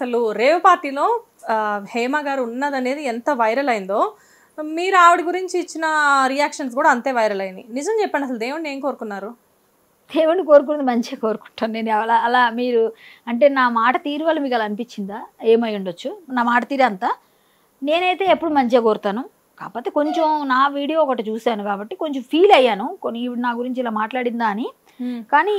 అసలు రేవ్ పార్టీలో హేమ గారు ఉన్నదనేది ఎంత వైరల్ అయిందో మీరు ఆవిడ గురించి ఇచ్చిన రియాక్షన్స్ కూడా అంతే వైరల్ అయినాయి. నిజం చెప్పండి, అసలు దేవుడిని ఏం కోరుకున్నారు? దేవుడిని కోరుకున్నది మంచిగా కోరుకుంటాను నేను. అలా మీరు అంటే నా మాట తీరు వల్ల మీకు అలా అనిపించిందా? ఏమై ఉండొచ్చు, నా మాట తీరు అంతా. నేనైతే ఎప్పుడు మంచిగా కోరుతాను. కాకపోతే కొంచెం నా వీడియో ఒకటి చూశాను కాబట్టి కొంచెం ఫీల్ అయ్యాను, ఈవిడ నా గురించి ఇలా మాట్లాడిందా అని. కానీ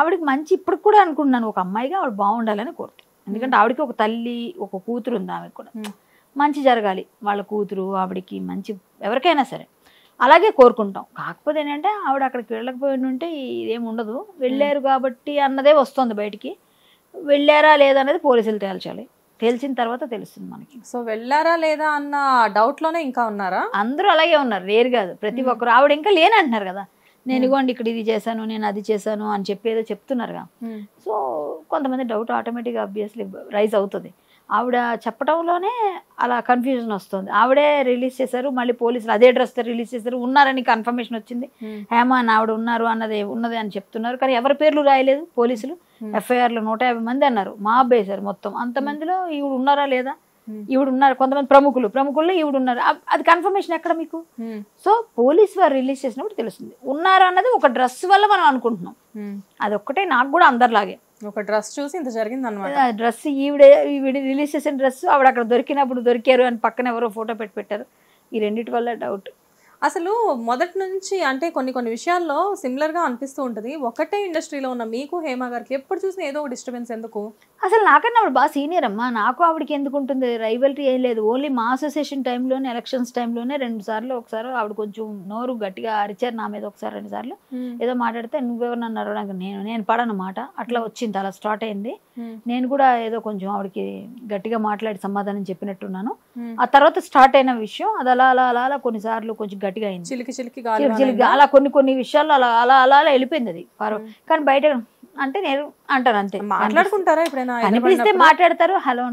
ఆవిడకి మంచి ఇప్పుడు కూడా అనుకుంటున్నాను, ఒక అమ్మాయిగా ఆవిడ బాగుండాలని కోరుతాను. ఎందుకంటే ఆవిడకి ఒక తల్లి ఒక కూతురు ఉంది, ఆమెకు కూడా మంచి జరగాలి, వాళ్ళ కూతురు ఆవిడకి మంచి, ఎవరికైనా సరే అలాగే కోరుకుంటాం. కాకపోతే ఏంటంటే ఆవిడ అక్కడికి వెళ్ళకపోయి ఉంటే ఇదేమి ఉండదు. వెళ్ళారు కాబట్టి అన్నదే వస్తుంది బయటికి. వెళ్ళారా లేదా అనేది పోలీసులు తేల్చాలి, తేల్చిన తర్వాత తెలుస్తుంది మనకి. సో వెళ్ళారా లేదా అన్న డౌట్ లోనే ఇంకా ఉన్నారా? అందరూ అలాగే ఉన్నారు, లేరు కాదు ప్రతి ఒక్కరు. ఆవిడ ఇంకా లేనంటున్నారు కదా, నేను ఇగోండి ఇక్కడ ఇది చేశాను, నేను అది చేశాను అని చెప్పేదో చెప్తున్నారుగా. సో కొంతమంది డౌట్ ఆటోమేటిక్గా ఆబ్వియస్లీ రైజ్ అవుతుంది. ఆవిడ చెప్పడంలోనే అలా కన్ఫ్యూజన్ వస్తుంది. ఆవిడే రిలీజ్ చేశారు, మళ్ళీ పోలీసులు అదే డ్రెస్తో రిలీజ్ చేశారు, ఉన్నారని కన్ఫర్మేషన్ వచ్చింది. హేమ అని ఆవిడ ఉన్నారు ఉన్నది అని చెప్తున్నారు, కానీ ఎవరి పేర్లు రాయలేదు పోలీసులు. ఎఫ్ఐఆర్లో 150 మంది అన్నారు, మా అబ్బాయి మొత్తం. అంతమందిలో ఈవిడ ఉన్నారా లేదా? ఈవిడ ఉన్నారు, కొంతమంది ప్రముఖుల్లో ఈవిడ ఉన్నారు, అది కన్ఫర్మేషన్ ఎక్కడ మీకు? సో పోలీసు వారు రిలీజ్ చేసినప్పుడు తెలుస్తుంది. ఉన్నారు అన్నది ఒక డ్రెస్ వల్ల మనం అనుకుంటున్నాం, అది ఒక్కటే. నాకు కూడా అందరిలాగే ఒక డ్రెస్ చూసి ఇంత జరిగింది అనమాట. డ్రెస్ ఈవిడ రిలీజ్ చేసిన డ్రెస్ ఆవిడ అక్కడ దొరికినప్పుడు దొరికారు అని పక్కన ఎవరో ఫోటో పెట్టారు. ఈ రెండింటి వల్ల డౌట్. అసలు మొదటి నుంచి అంటే కొన్ని విషయాల్లో సిమిలర్ గా అనిపిస్తూ ఉంటుంది. ఒకటే ఇండస్ట్రీలో ఉన్న మీకు హేమ గారికి ఎప్పుడు చూసినా ఏదో ఒక డిస్టర్బెన్స్ ఎందుకు? అసలు నాకన్నా ఆవిడ బాగా సీనియర్ అమ్మా, నాకు ఆవిడకి ఎందుకు ఉంటుంది రైవల్రీ? ఏం లేదు, ఓన్లీ మా అసోసియేషన్ టైంలోనే, ఎలక్షన్స్ టైంలోనే 2 సార్లు ఒకసారి ఆవిడ కొంచెం నోరు గట్టిగా అరిచారు నా మీద, ఒకసారి 2 సార్లు ఏదో మాట్లాడితే నువ్వెవరు నన్ను అరవడానికి, నేను పడనమాట అట్లా వచ్చింది, అలా స్టార్ట్ అయింది. నేను కూడా ఏదో కొంచెం ఆవిడకి గట్టిగా మాట్లాడి సమాధానం చెప్పినట్టున్నాను. ఆ తర్వాత స్టార్ట్ అయిన విషయం అది అలా అలా అలా అలా కొన్నిసార్లు కొంచెం గట్టిగా అయింది, చిలికి అలా కొన్ని విషయాల్లో అలా అలా అలా అలా వెళ్ళిపోయింది అది. కానీ బయట అంటే నేను అంటాను అంతే. మాట్లాడుకుంటారా ఎప్పుడైనా? అనిపిస్తే మాట్లాడతారు, హలో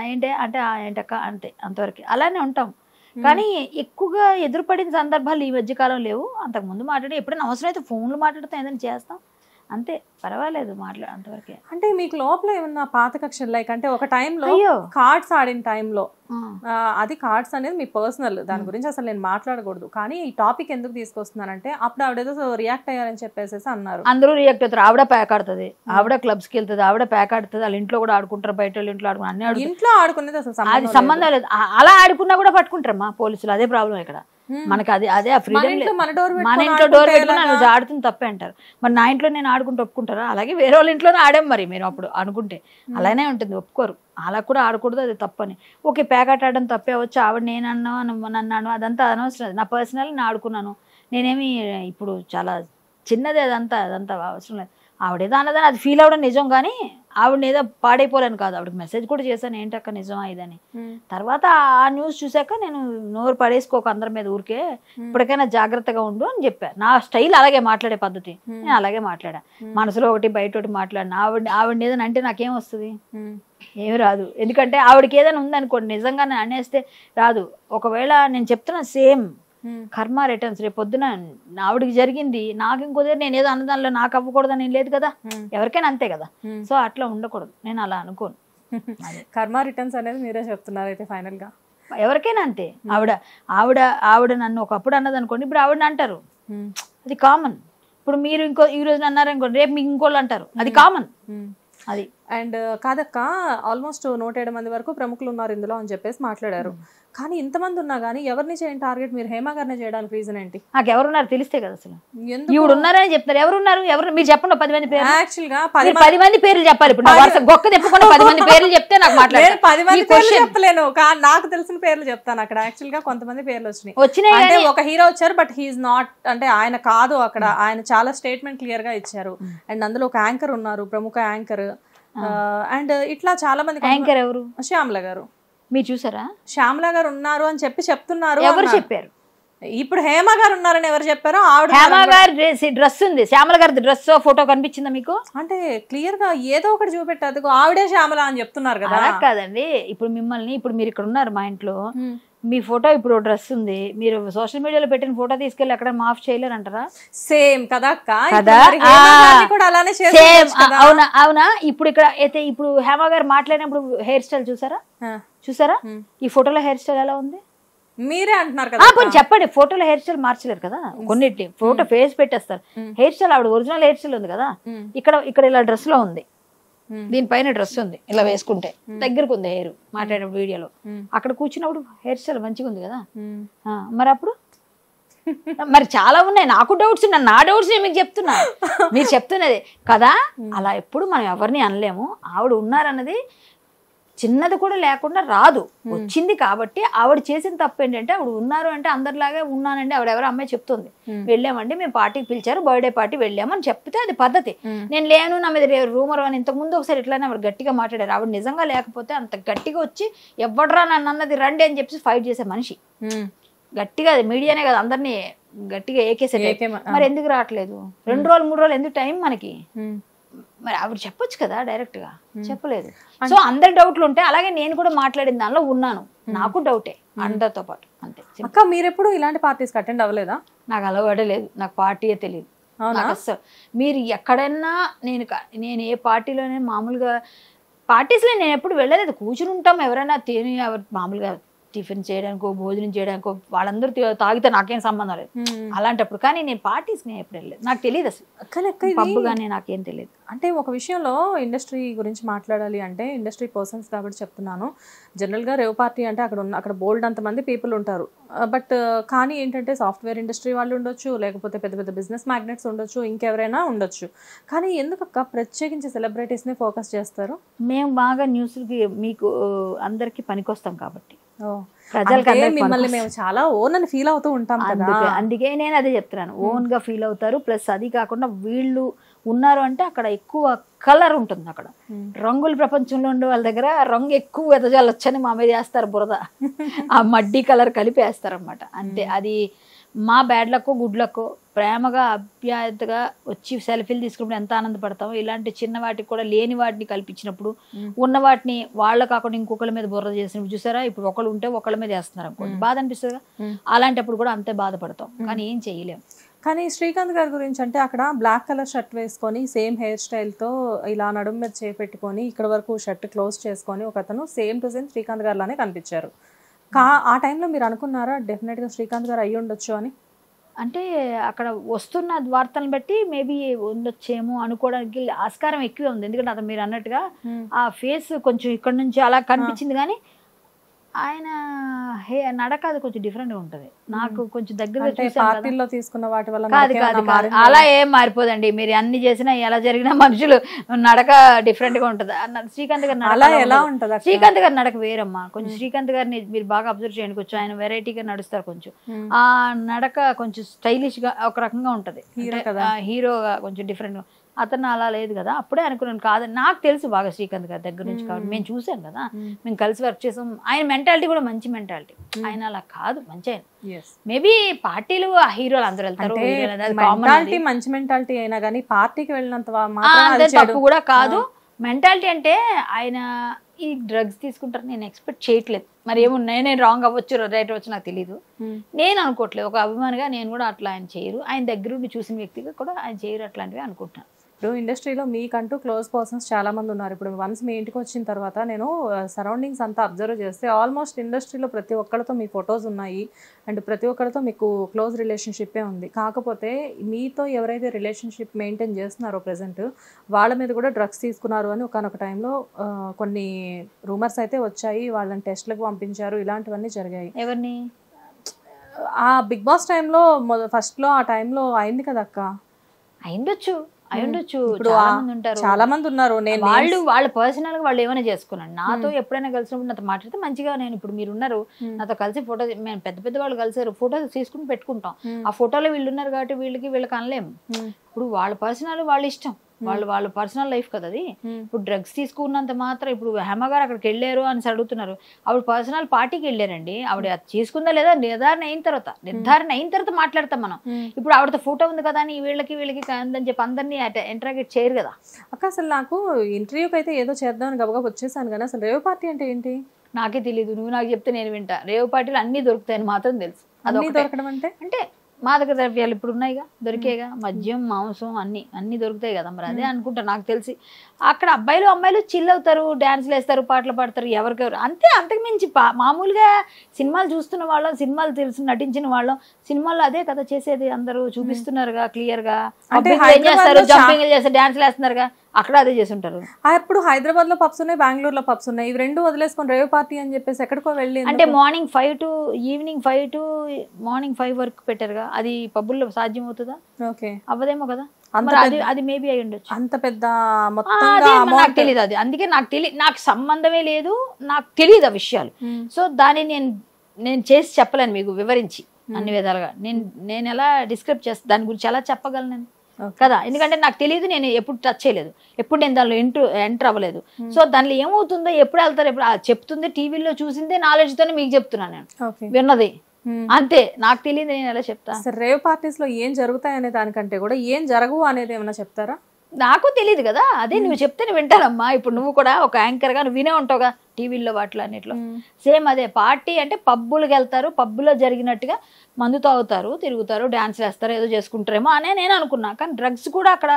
ఏంటే అంటే ఏంటక్క అంతే, అంతవరకు అలానే ఉంటాం. కానీ ఎక్కువగా ఎదురుపడిన సందర్భాలు ఈ మధ్యకాలం లేవు. అంతకుముందు మాట్లాడి ఎప్పుడైనా అవసరం అయితే ఫోన్లు మాట్లాడతాం, ఏదైనా చేస్తాం అంతే, పర్వాలేదు అంతవరకే. అంటే మీకు లోపల ఏమన్నా పాత కక్షలు లైక్ అంటే ఒక టైంలో కార్డ్స్ ఆడిన టైంలో, అది కార్డ్స్ అనేది మీ పర్సనల్, దాని గురించి అసలు నేను మాట్లాడకూడదు, కానీ ఈ టాపిక్ ఎందుకు తీసుకొస్తున్నానంటే అప్పుడు ఆవిడ ఏదో రియాక్ట్ అయ్యారని చెప్పేసి అన్నారు. అందరూ రియాక్ట్ అవుతారు. ఆవిడ ప్యాక్ ఆడుతుంది, ఆవిడ క్లబ్స్కి వెళ్తుంది, ఆవిడ ప్యాక్ ఆడుతుంది, వాళ్ళ ఇంట్లో కూడా ఆడుకుంటారు, బయట వాళ్ళ ఇంట్లో ఆడుకుంటారు, అన్ని ఇంట్లో ఆడుకునేది అసలు అది సంబంధం లేదు. అలా ఆడుకున్నా కూడా పట్టుకుంటారమ్మా పోలీసులు, అదే ప్రాబ్లం ఇక్కడ మనకి. అదే ఆ ఫ్రీడమ్ లేదు. మన ఇంట్లో డోర్ పెట్టుకుని నువ్వు ఆడుతుంది తప్పే అంటారు. మరి నా ఇంట్లో నేను ఆడుకుంటూ ఒప్పుకుంటారా? అలాగే వేరే వాళ్ళ ఇంట్లోనే ఆడాం మరి మీరు అప్పుడు అనుకుంటే అలానే ఉంటుంది, ఒప్పుకోరు. అలా కూడా ఆడకూడదు, అది తప్పని. ఓకే ప్యాకెట్ ఆడడం తప్పే అవచ్చు, ఆవిడ నేనన్నా నన్ను అదంతా అనవసరం, నా పర్సనల్ నేను ఆడుకున్నాను. నేనేమి ఇప్పుడు చాలా చిన్నది, అదంతా అవసరం లేదు. ఆవిడేదో అన్నదని అది ఫీల్ అవ్వడం నిజం, కానీ ఆవిడని ఏదో పాడైపోలేను కాదు. ఆవిడకి మెసేజ్ కూడా చేశాను, ఏంటక్క నిజమా ఇదని. తర్వాత ఆ న్యూస్ చూసాక నేను నోరు పడేసుకోక అందరి మీద ఊరికే, ఇప్పటికైనా జాగ్రత్తగా ఉండు అని చెప్పా. నా స్టైల్ అలాగే మాట్లాడే పద్ధతి, నేను అలాగే మాట్లాడా. మనసులో ఒకటి బయట ఒకటి మాట్లాడిన. ఆవిడని ఏదైనా అంటే నాకేం వస్తుంది? ఏమి రాదు. ఎందుకంటే ఆవిడకి ఏదైనా ఉందనుకోండి, నిజంగా నేను అనేస్తే రాదు. ఒకవేళ నేను చెప్తున్నా సేమ్ కర్మ రిటర్న్స్, రేపు పొద్దున ఆవిడకి జరిగింది నాకు ఇంకో దగ్గర నేను ఏదో అన్నదానిలో నాకు అవ్వకూడదని లేదు కదా, ఎవరికైనా అంతే కదా. సో అట్లా ఉండకూడదు, నేను అలా అనుకోను. కర్మ రిటర్న్స్ అనేది మీరే చెప్తున్నారు అయితే ఫైనల్ గా. ఎవరికైనా అంతే. ఆవిడ నన్ను ఒకప్పుడు అన్నది అనుకోండి, ఇప్పుడు ఆవిడని అంటారు, అది కామన్. ఇప్పుడు మీరు ఈ రోజు అన్నారు అనుకోండి, రేపు మీకు ఇంకోళ్ళు అంటారు, అది కామన్. అది అండ్ కాదక్క, ఆల్మోస్ట్ 107 మంది వరకు ప్రముఖులు ఉన్నారు ఇందులో అని చెప్పేసి మాట్లాడారు. కానీ ఇంతమంది ఉన్నా కానీ ఎవరిని చేయండి టార్గెట్, మీరు హేమ గారిని చేయడానికి రీజన్ ఏంటి? నాకు ఎవరున్నారు తెలిస్తే కదా అసలు. ఈవిడ ఉన్నారని చెప్తారు, ఎవరున్నారు మీరు చెప్పండి. 10 మంది పేరు, యాక్చువల్గా 10 మంది పేర్లు చెప్పాలి. ఇప్పుడు గొక్క తెప్పకుండా 10 మంది పేర్లు చెప్తే నాకు మాట్లాడారు. 10 మంది పేర్లు చెప్పలేను, నాకు తెలిసిన పేర్లు చెప్తాను. అక్కడ యాక్చువల్గా కొంతమంది పేర్లు వచ్చినాయి. అంటే ఒక హీరో వచ్చారు, బట్ హీఈస్ నాట్, అంటే ఆయన కాదు అక్కడ. ఆయన చాలా స్టేట్మెంట్ క్లియర్ గా ఇచ్చారు. అండ్ అందులో ఒక యాంకర్ ఉన్నారు, ప్రముఖ యాంకర్. అండ్ ఇట్లా చాలా మంది. యాంకర్ ఎవరు? శ్యామల గారు. మీరు చూసారా? శ్యామల గారు ఉన్నారు అని చెప్తున్నారు. ఎవరు చెప్పారు? ఇప్పుడు హేమ గారు ఉన్నారని ఎవరు చెప్పారో? ఆవిడ హేమ గారి డ్రెస్ ఉంది, శ్యామల గారి డ్రెస్ ఫోటో కనిపించిందా మీకు? అంటే క్లియర్ గా ఏదో ఒకటి చూపెట్టారు, ఆవిడే శ్యామల అని చెప్తున్నారు కదా. కాదండి, ఇప్పుడు మిమ్మల్ని, ఇప్పుడు మీరు ఇక్కడ ఉన్నారు మా ఇంట్లో, మీ ఫోటో ఇప్పుడు డ్రెస్ ఉంది, మీరు సోషల్ మీడియాలో పెట్టిన ఫోటో తీసుకెళ్ళి ఎక్కడ మాఫ్ చేయలేరు అంటారా? సేమ్ కదా అవునా అవునా. ఇప్పుడు ఇక్కడ అయితే ఇప్పుడు హేమ గారు మాట్లాడినప్పుడు హెయిర్ స్టైల్ చూసారా? ఈ ఫోటోలో హెయిర్ స్టైల్ ఎలా ఉంది? మీరే అంటున్నారు కదా. కొంచెం చెప్పండి. ఫోటోలో హెయిర్ స్టైల్ మార్చలేరు కదా, కొన్నిటి ఫోటో ఫేస్ పెట్టేస్తారు. హెయిర్ స్టైల్ ఆవిడ ఒరిజినల్ హెయిర్ స్టైల్ ఉంది కదా, ఇక్కడ ఇలా డ్రెస్ లో ఉంది, దీనిపైన డ్రెస్ ఉంది, ఇలా వేసుకుంటే దగ్గరకు ఉంది హెయిర్ మాట్లాడే వీడియోలో. అక్కడ కూర్చున్నప్పుడు హెయిర్ స్టైల్ మంచిగా ఉంది కదా, మరి అప్పుడు మరి చాలా ఉన్నాయి. నాకు డౌట్స్ ఉన్నాయి, నా డౌట్స్ మీకు చెప్తున్నా, మీరు చెప్తున్నది కదా. అలా ఎప్పుడు మనం ఎవరిని అనలేము. ఆవిడ ఉన్నారన్నది చిన్నది కూడా లేకుండా రాదు, వచ్చింది కాబట్టి. ఆవిడ చేసిన తప్పు ఏంటంటే, ఆవిడ ఉన్నారు అంటే అందరిలాగే ఉన్నానండి, ఆవిడ ఎవరో అమ్మాయి చెప్తుంది, వెళ్ళామండి మేము పార్టీకి పిలిచారు, బర్త్డే పార్టీ వెళ్ళామని చెప్తే అది పద్ధతి. నేను లేను, నా మీద రూమర్ అని ఇంతకుముందు ఒకసారి ఇట్లానే ఆవిడ గట్టిగా మాట్లాడారు. ఆవిడ నిజంగా లేకపోతే అంత గట్టిగా వచ్చి ఎవడరా నన్ను అన్నది రండి అని చెప్పి ఫైట్ చేసే మనిషి. గట్టిగా మీడియానే కదా అందరినీ గట్టిగా ఏకేసే. మరి ఎందుకు రావట్లేదు? 2 రోజులు 3 రోజులు ఎందుకు టైం మనకి? మరి ఆవిడ చెప్పొచ్చు కదా డైరెక్ట్ గా, చెప్పలేదు. సో అందరి డౌట్లు ఉంటాయి. అలాగే నేను కూడా మాట్లాడిన దానిలో ఉన్నాను, నాకు డౌటే అందరితో పాటు, అంతే. అక్క మీరెప్పుడు ఇలాంటి పార్టీస్ అటెండ్ అవ్వలేదా? నాకు అలవాటే లేదు, నాకు పార్టీయే తెలియదు అసలు. మీరు ఎక్కడైనా నేను ఏ పార్టీలోనే మామూలుగా పార్టీస్లో నేను ఎప్పుడు వెళ్ళలేదు. కూర్చుని ఉంటాం, ఎవరైనా తిని మామూలుగా టిఫిన్ చేయడానికో భోజనం చేయడానికో వాళ్ళందరూ తాగితే నాకేం సంబంధం లేదు అలాంటప్పుడు. కానీ నేను పార్టీస్ నేను ఎప్పుడు వెళ్ళలేదు, నాకు తెలియదు అసలు. పబ్బు కానీ నాకేం తెలియదు. అంటే ఒక విషయంలో ఇండస్ట్రీ గురించి మాట్లాడాలి అంటే, ఇండస్ట్రీ పర్సన్స్ కాబట్టి చెప్తున్నాను, జనరల్గా రేవ్ పార్టీ అంటే అక్కడ బోల్డ్ అంతమంది పీపుల్ ఉంటారు. బట్ కానీ ఏంటంటే సాఫ్ట్వేర్ ఇండస్ట్రీ వాళ్ళు ఉండొచ్చు, లేకపోతే పెద్ద పెద్ద బిజినెస్ మ్యాగ్నెట్స్ ఉండొచ్చు, ఇంకెవరైనా ఉండొచ్చు. కానీ ఎందుకక్క ప్రత్యేకించి సెలబ్రిటీస్ని ఫోకస్ చేస్తారు? మేము బాగా న్యూస్కి మీకు అందరికీ పనికొస్తాం కాబట్టి, మిమ్మల్ని మేము చాలా ఓన్ అని ఫీల్ అవుతూ ఉంటాం కదా. అందుకే నేను అదే చెప్తున్నాను, ఓన్ గా ఫీల్ అవుతారు. ప్లస్ అది కాకుండా వీళ్ళు ఉన్నారు అంటే అక్కడ ఎక్కువ కలర్ ఉంటుంది. అక్కడ రంగుల ప్రపంచంలో ఉండే వాళ్ళ దగ్గర రంగు ఎక్కువ వెదజాలొచ్చని మా మీద వేస్తారు బురద, ఆ మడ్డీ కలర్ కలిపి వేస్తారు అన్నమాట. అంతే. అది మా బ్యాడ్ లక్కో గుడ్ లక్కో, ప్రేమగా అభ్యాయతగా వచ్చి సెల్ఫీలు తీసుకున్నప్పుడు ఎంత ఆనందపడతామో, ఇలాంటి చిన్న వాటికి కూడా లేని వాటిని కల్పించినప్పుడు, ఉన్న వాటిని వాళ్ళ కాకుండా ఇంకొకళ్ళ మీద బుర్ర చేసినప్పుడు చూసారా, ఇప్పుడు ఒకళ్ళు ఉంటే ఒకళ్ళ మీద వేస్తున్నారు అనుకోండి, బాధ అనిపిస్తుందిగా. అలాంటప్పుడు కూడా అంతే బాధపడతాం, కానీ ఏం చేయలేము. కానీ శ్రీకాంత్ గారి గురించి అంటే, అక్కడ బ్లాక్ కలర్ షర్ట్ వేసుకొని సేమ్ హెయిర్ స్టైల్తో ఇలా నడుము మీద చేపెట్టుకొని ఇక్కడ వరకు షర్ట్ క్లోజ్ చేసుకొని ఒక అతను సేమ్ టు సేమ్ శ్రీకాంత్ గారు లానే కనిపించారు. ఆ టైంలో మీరు అనుకున్నారా డెఫినెట్గా శ్రీకాంత్ గారు అయ్యి ఉండొచ్చు అని? అంటే అక్కడ వస్తున్న వార్తలను బట్టి మేబీ ఉండొచ్చేమో అనుకోవడానికి ఆస్కారం ఎక్కువే ఉంది. ఎందుకంటే అతను మీరు అన్నట్టుగా ఆ ఫేస్ కొంచెం ఇక్కడ నుంచి అలా కనిపించింది, కానీ ఆయన నడక అది కొంచెం డిఫరెంట్ గా ఉంటది. నాకు కొంచెం దగ్గరగా తీసుకున్న వాటి వల్ల కాదు అలా ఏం మారిపోదండి. మీరు అన్ని చేసినా ఎలా జరిగినా మనుషులు నడక డిఫరెంట్ గా ఉంటది. శ్రీకాంత్ గారి ఎలా ఉంటది? శ్రీకాంత్ గారి నడక వేరమ్మా. కొంచెం శ్రీకాంత్ గారిని మీరు బాగా అబ్జర్వ్ చేయండి, కొంచెం ఆయన వెరైటీగా నడుస్తారు. కొంచెం ఆ నడక కొంచెం స్టైలిష్ గా ఒక రకంగా ఉంటది, హీరోగా కొంచెం డిఫరెంట్ గా. అతను అలా లేదు కదా. అప్పుడే అనుకున్నాను కాదని. నాకు తెలుసు బాగా శ్రీకాంత్ గారి దగ్గర నుంచి, కాబట్టి మేము చూసాం కదా, మేము కలిసి వర్క్ చేసాం. ఆయన మెంటాలిటీ కూడా మంచి మెంటాలిటీ, ఆయన అలా కాదు, మంచి ఆయన. మేబీ పార్టీలు ఆ హీరోలు అందరూ వెళ్తారు, మంచి మెంటాలిటీ అయినా కానీ పార్టీకి వెళ్ళినంత తప్పు కూడా కాదు. మెంటాలిటీ అంటే ఆయన ఈ డ్రగ్స్ తీసుకుంటారు నేను ఎక్స్పెక్ట్ చేయట్లేదు. మరి ఏమున్నాయి, నేను రాంగ్ అవ్వచ్చు రైట్ అవ్వచ్చు నాకు తెలియదు, నేను అనుకోవట్లేదు. ఒక అభిమానిగా నేను కూడా అట్లా ఆయన చేయరు, ఆయన దగ్గరుండి చూసిన వ్యక్తిగా కూడా ఆయన చేయరు అట్లాంటివి అనుకుంటున్నాను. ఇప్పుడు ఇండస్ట్రీలో మీకంటూ క్లోజ్ పర్సన్స్ చాలా మంది ఉన్నారు. ఇప్పుడు వన్స్ మీ ఇంటికి వచ్చిన తర్వాత నేను సరౌండింగ్స్ అంతా అబ్జర్వ్ చేస్తే ఆల్మోస్ట్ ఇండస్ట్రీలో ప్రతి ఒక్కరితో మీ ఫొటోస్ ఉన్నాయి అండ్ ప్రతి ఒక్కరితో మీకు క్లోజ్ రిలేషన్షిప్పే ఉంది. కాకపోతే మీతో ఎవరైతే రిలేషన్షిప్ మెయింటైన్ చేస్తున్నారో ప్రెజెంట్, వాళ్ళ మీద కూడా డ్రగ్స్ తీసుకున్నారు అని ఒకనొక టైంలో కొన్ని రూమర్స్ అయితే వచ్చాయి. వాళ్ళని టెస్ట్లకు పంపించారు, ఇలాంటివన్నీ జరిగాయి. ఎవరిని? ఆ బిగ్ బాస్ టైంలో ఫస్ట్లో ఆ టైంలో అయింది కదా అక్క. అయిండొచ్చు. ఇప్పుడు చాలా మంది ఉన్నారు. వాళ్ళ పర్సనల్ గా వాళ్ళు ఏమైనా చేసుకున్నాను. నాతో ఎప్పుడైనా కలిసినప్పుడు నాతో మాట్లాడితే మంచిగా, నేను ఇప్పుడు మీరు ఉన్నారు నాతో కలిసి ఫోటో, మేము పెద్ద పెద్ద వాళ్ళు కలిసారు, ఫోటో తీసుకుని పెట్టుకుంటాం. ఆ ఫోటోలో వీళ్ళు ఉన్నారు కాబట్టి వీళ్ళకి అనలేము. ఇప్పుడు వాళ్ళ పర్సనల్ వాళ్ళ ఇష్టం, వాళ్ళ పర్సనల్ లైఫ్ కదా అది. ఇప్పుడు డ్రగ్స్ తీసుకున్నంత మాత్రం ఇప్పుడు హేమ గారు అక్కడికి వెళ్ళారు అని అడుగుతున్నారు. ఆవిడ పర్సనల్ పార్టీకి వెళ్ళారండి. ఆవిడ తీసుకుందా లేదా నిర్ధారణ అయిన తర్వాత మాట్లాడతాం మనం. ఇప్పుడు ఆవిడతో ఫోటో ఉంది కదా అని వీళ్ళకి కాదని చెప్పి అందరినీ ఇంటరాగేట్ చేయరు కదా అక్క. అసలు నాకు ఇంటర్వ్యూకి అయితే ఏదో చేద్దామని గబగబా వచ్చేసాను, కానీ అసలు రేవ్ పార్టీ అంటే ఏంటి? నాకే తెలియదు, నువ్వు నాకు చెప్తే నేను వింటా. రేవు పార్టీలు అన్ని దొరుకుతాయని మాత్రం తెలుసు. అది దొరకడం అంటే మాదక ద్రవ్యాలు ఇప్పుడు ఉన్నాయిగా, దొరికేగా, మద్యం, మాంసం అన్ని దొరుకుతాయి కదా. మరి అదే అనుకుంటా నాకు తెలిసి. అక్కడ అబ్బాయిలు అమ్మాయిలు చిల్ అవుతారు, డాన్స్లు వేస్తారు, పాటలు పాడతారు, ఎవరికెవరు అంతే. అంతకు మించి మామూలుగా సినిమాలు చూస్తున్న వాళ్ళం, సినిమాలు తెలుసు నటించిన వాళ్ళం, సినిమాల్లో అదే కదా చేసేది. అందరూ చూపిస్తున్నారుగా క్లియర్ గా. చేస్తారు, జంపింగ్ చేస్తారు, డాన్స్లు వేస్తున్నారుగా, అక్కడ అదే చేస్తుంటారు. ఇప్పుడు హైదరాబాద్ లో పబ్స్ ఉన్నాయి, బెంగళూరులో పబ్స్ ఉన్నాయి. ఇవి రెండు వదిలేసుకొని రేవ్ పార్టీ అని చెప్పేసి ఎక్కడికో వెళ్ళి అంటే morning 5 to evening 5 to morning 5 వరకు పెట్టారుగా. అది పబ్బుల్లో సాధ్యం అవుతుందా? ఓకే, అవ్వదేమో కదా. అది మేబీ అయి ఉండొచ్చు. అంత పెద్ద నాకు తెలియదు అది. అందుకే నాకు సంబంధమే లేదు, నాకు తెలియదు ఆ విషయాలు. సో దాన్ని నేను చేసి చెప్పలేను మీకు వివరించి అన్ని విధాలుగా. నేను ఎలా డిస్క్రైబ్ చేస్తాను దాని గురించి ఎలా చెప్పగలను నేను కదా. ఎందుకంటే నాకు తెలియదు, నేను ఎప్పుడు టచ్ చేయలేదు, ఎప్పుడు నేను దానిలో ఎంటర్ అవ్వలేదు. సో దానిలో ఏమవుతుందో, ఎప్పుడు వెళ్తారు, ఎప్పుడు చెప్తుంది టీవీలో చూసిందే నాలెడ్జ్ తోనే మీకు చెప్తున్నాను నేను, విన్నది అంతే. నాకు తెలియదు, నేను ఎలా చెప్తా. రేవ్ పార్టీస్ లో ఏం జరుగుతాయి అనే దానికంటే కూడా ఏం జరగవు అనేది ఏమైనా చెప్తారా? నాకు తెలియదు కదా. అదే నువ్వు చెప్తే వింటానమ్మా. ఇప్పుడు నువ్వు కూడా ఒక యాంకర్ గా నువ్వు వినే ఉంటావుగా టీవీల్లో వాటిలో అన్నిట్లో. సేమ్ అదే. పార్టీ అంటే పబ్బులకు వెళ్తారు, పబ్బులో జరిగినట్టుగా మందు తాగుతారు, తిరుగుతారు, డాన్స్ వేస్తారు, ఏదో చేసుకుంటారేమో అనే నేను అనుకున్నా. కానీ డ్రగ్స్ కూడా అక్కడ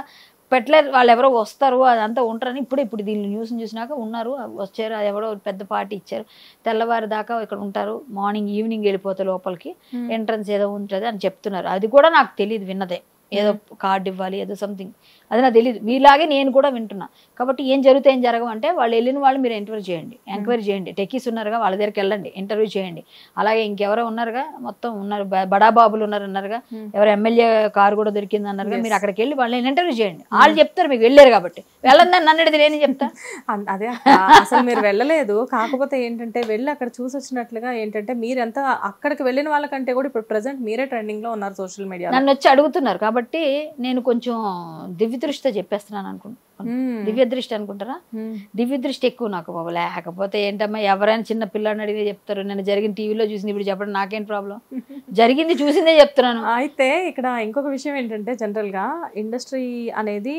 పెట్టలేరు. వాళ్ళు ఎవరో వస్తారు, అదంతా ఉంటారని ఇప్పుడు దీన్ని న్యూస్ చూసినాక ఉన్నారు, వచ్చారు, ఎవరో పెద్ద పార్టీ ఇచ్చారు, తెల్లవారి దాకా ఇక్కడ ఉంటారు, మార్నింగ్ ఈవినింగ్ వెళ్ళిపోతారు లోపలికి, ఎంట్రన్స్ ఏదో ఉంటుంది అని చెప్తున్నారు. అది కూడా నాకు తెలియదు, విన్నదే. ఏదో కార్డు ఇవ్వాలి, ఏదో సంథింగ్, అది నాకు తెలియదు. మీలాగే నేను కూడా వింటున్నా. కాబట్టి ఏం జరుగుతాయి, ఏం జరగవు అంటే వాళ్ళు వెళ్ళిన వాళ్ళు మీరు ఎంక్వైరీ చేయండి. టెక్కీస్ ఉన్నారుగా, వాళ్ళ దగ్గరికి వెళ్ళండి, ఇంటర్వ్యూ చేయండి. అలాగే ఇంకెవరో ఉన్నారుగా, మొత్తం ఉన్నారు, బడాబాబులు అన్నారుగా, ఎవరు ఎమ్మెల్యే కారు కూడా దొరికింది అన్నారుగా, మీరు అక్కడికి వెళ్ళి వాళ్ళని ఇంటర్వ్యూ చేయండి. వాళ్ళు చెప్తారు, మీకు వెళ్ళారు కాబట్టి. వెళ్ళందని నన్ను అడిగితే నేను చెప్తా. అదే అసలు మీరు వెళ్ళలేదు, కాకపోతే ఏంటంటే వెళ్ళి అక్కడ చూసి వచ్చినట్లుగా ఏంటంటే మీరెంత అక్కడికి వెళ్ళిన వాళ్ళకంటే కూడా ఇప్పుడు ప్రెసెంట్ మీరే ట్రెండింగ్ లో ఉన్నారు సోషల్ మీడియా. నన్ను వచ్చి అడుగుతున్నారు కాబట్టి నేను కొంచెం దివ్య దృష్టితో చెప్పేస్తున్నాను అనుకుంటున్నాను. దివ్య దృష్టి అనుకుంటారా? దివ్య దృష్టి ఎక్కువ నాకు బాబు. లేకపోతే ఏంటమ్మా, ఎవరైనా చిన్న పిల్లని అడిగితే చెప్తారు. నేను జరిగిన టీవీలో చూసింది ఇప్పుడు చెప్పడం నాకేం ప్రాబ్లం? జరిగింది చూసిందే చెప్తున్నాను. అయితే ఇక్కడ ఇంకొక విషయం ఏంటంటే, జనరల్ గా ఇండస్ట్రీ అనేది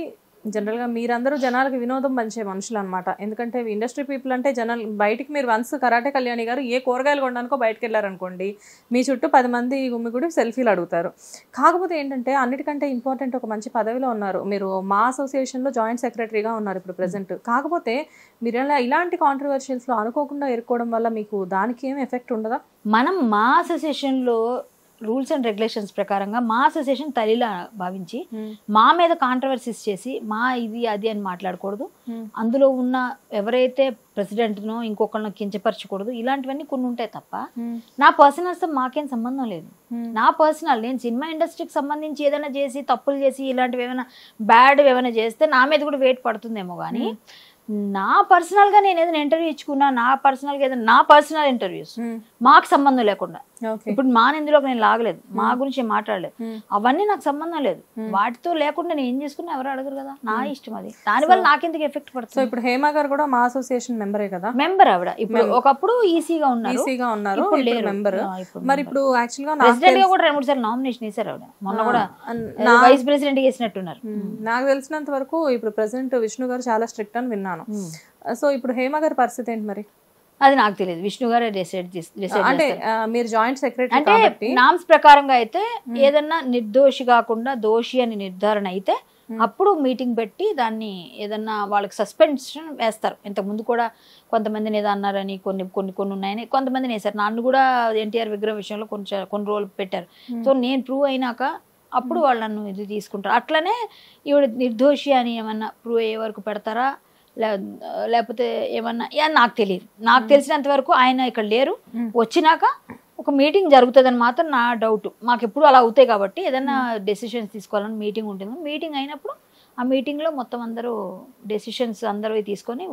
జనరల్గా మీరందరూ జనాలకు వినోదం పంచే మనుషులు అనమాట. ఎందుకంటే ఇండస్ట్రీ పీపుల్ అంటే జనాలు బయటికి మీరు వన్స్ కరాటే కళ్యాణి గారు ఏ కూరగాయలు కొనడానికో బయటకు వెళ్ళారనుకోండి, మీ చుట్టూ 10 మంది గుమ్మిగుడి సెల్ఫీలు అడుగుతారు. కాకపోతే ఏంటంటే అన్నిటికంటే ఇంపార్టెంట్, ఒక మంచి పదవిలో ఉన్నారు మీరు, మా అసోసియేషన్లో జాయింట్ సెక్రటరీగా ఉన్నారు ఇప్పుడు ప్రెసెంట్. కాకపోతే మీరు ఇలాంటి కాంట్రవర్షియల్స్లో అనుకోకుండా ఇరుక్కోవడం వల్ల మీకు దానికి ఏం ఎఫెక్ట్ ఉండదా? మనం మా అసోసియేషన్లో రూల్స్ అండ్ రెగ్యులేషన్స్ ప్రకారంగా మా అసోసియేషన్ తల్లిలా భావించి మా మీద కాంట్రవర్సీస్ చేసి మా ఇది అది అని మాట్లాడకూడదు. అందులో ఉన్న ఎవరైతే ప్రెసిడెంట్నో ఇంకొకరినో కించపరచకూడదు. ఇలాంటివన్నీ కొన్ని ఉంటాయి తప్ప నా పర్సనల్స్తో మాకేం సంబంధం లేదు. నా పర్సనల్, నేను సినిమా ఇండస్ట్రీకి సంబంధించి ఏదైనా చేసి తప్పులు చేసి ఇలాంటివి ఏమైనా బ్యాడ్ ఏమైనా చేస్తే నా మీద కూడా వెయిట్ పడుతుందేమో. కానీ నా పర్సనల్గా నేను ఏదైనా ఇంటర్వ్యూ ఇచ్చుకున్నా, నా పర్సనల్గా ఏదైనా నా పర్సనల్ ఇంటర్వ్యూస్ మాకు సంబంధం లేకుండా, ఇప్పుడు మా ఇందులోకి నేను లాగలేదు, మా గురించి మాట్లాడలేదు, అవన్నీ నాకు సంబంధం లేదు. వాటితో లేకుండా నేను ఏం చేసుకున్నా ఎవరు అడగరు కదా, నా ఇష్టం అది. దానివల్ల నాకెందుకు ఎఫెక్ట్ పడుతుంది? సో ఇప్పుడు హేమ గారు కూడా మా అసోసియేషన్ మెంబరే కదా? మెంబర్ ఆవిడ. ఇప్పుడు ఒకప్పుడు ఈసీగా ఉన్నారు, ఇప్పుడు లేరు మెంబర్. మరి ఇప్పుడు యాక్చువల్ గా ప్రెసిడెంట్ గా కూడా 2-3 సార్లు నామినేషన్ వేశారు ఆవిడ. మొన్న కూడా వైస్ ప్రెసిడెంట్ చేసినట్టున్నారు. నాకు తెలిసినంత వరకు ఇప్పుడు ప్రెసిడెంట్ విష్ణు గారు చాలా స్ట్రిక్ట్ అని విన్నాను. సో ఇప్పుడు హేమ గారి పరిస్థితి ఏంటి మరి? అది నాకు తెలియదు, విష్ణు గారే డిసైడ్ అంటే మీరు జాయింట్ సెక్రటరీ అంటే నామ్స్ ప్రకారంగా అయితే ఏదన్నా నిర్దోషి కాకుండా దోషి అని నిర్ధారణ అయితే అప్పుడు మీటింగ్ పెట్టి దాన్ని ఏదన్నా వాళ్ళకి సస్పెన్షన్ వేస్తారు. ఇంతకుముందు కూడా కొంతమందిని ఏదో అన్నారని కొన్ని ఉన్నాయని కొంతమందిని వేశారు. నన్ను కూడా ఎన్టీఆర్ విగ్రహం విషయంలో కొన్ని రోజులు పెట్టారు. సో నేను ప్రూవ్ అయినాక అప్పుడు వాళ్ళు నన్ను ఇది తీసుకుంటారు. అట్లనే ఈవిడ నిర్దోషి అని ఏమన్నా ప్రూవ్ అయ్యే వరకు పెడతారా లేకపోతే ఏమన్నా నాకు తెలియదు. నాకు తెలిసినంత వరకు ఆయన ఇక్కడ లేరు, వచ్చినాక ఒక మీటింగ్ జరుగుతుందని మాత్రం నా డౌట్. మాకు ఎప్పుడు అలా అవుతాయి కాబట్టి ఏదైనా డెసిషన్స్ తీసుకోవాలని మీటింగ్ ఉంటుంది. మీటింగ్ అయినప్పుడు ఆ మీటింగ్లో మొత్తం అందరూ డెసిషన్స్ అందరూ తీసుకొని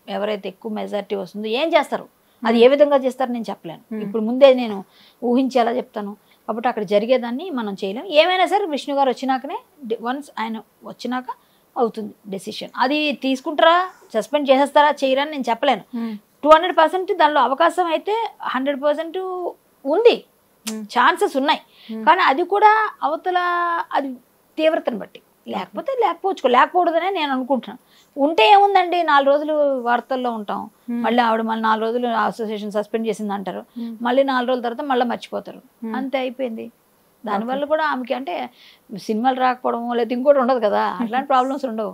ఎవరైతే ఎక్కువ మెజారిటీ వస్తుందో ఏం చేస్తారు, అది ఏ విధంగా చేస్తారో నేను చెప్పలేను. ఇప్పుడు ముందే నేను ఊహించి ఎలా చెప్తాను. కాబట్టి అక్కడ జరిగేదాన్ని మనం చేయలేము. ఏమైనా సరే విష్ణు గారు వచ్చినాకనే, వన్స్ ఆయన వచ్చినాక అవుతుంది డెసిషన్. అది తీసుకుంటారా, సస్పెండ్ చేసేస్తారా, చేయరా అని నేను చెప్పలేను. 200% దానిలో అవకాశం అయితే 100% ఉంది, ఛాన్సెస్ ఉన్నాయి. కానీ అది కూడా అవతల అది తీవ్రతను బట్టి, లేకపోతే లేకపోవచ్చుకో, లేకపోవడదనే నేను అనుకుంటున్నాను. ఉంటే ఏముందండి 4 రోజులు వార్తల్లో ఉంటాం, మళ్ళీ ఆవిడ మళ్ళీ 4 రోజులు అసోసియేషన్ సస్పెండ్ చేసింది అంటారు, మళ్ళీ 4 రోజుల తర్వాత మళ్ళీ మర్చిపోతారు, అంతే అయిపోయింది. దానివల్ల కూడా ఆమెకి అంటే సినిమాలు రాకపోవడం లేదా ఇంకోటి ఉండదు కదా, అట్లాంటి ప్రాబ్లమ్స్ ఉండవు.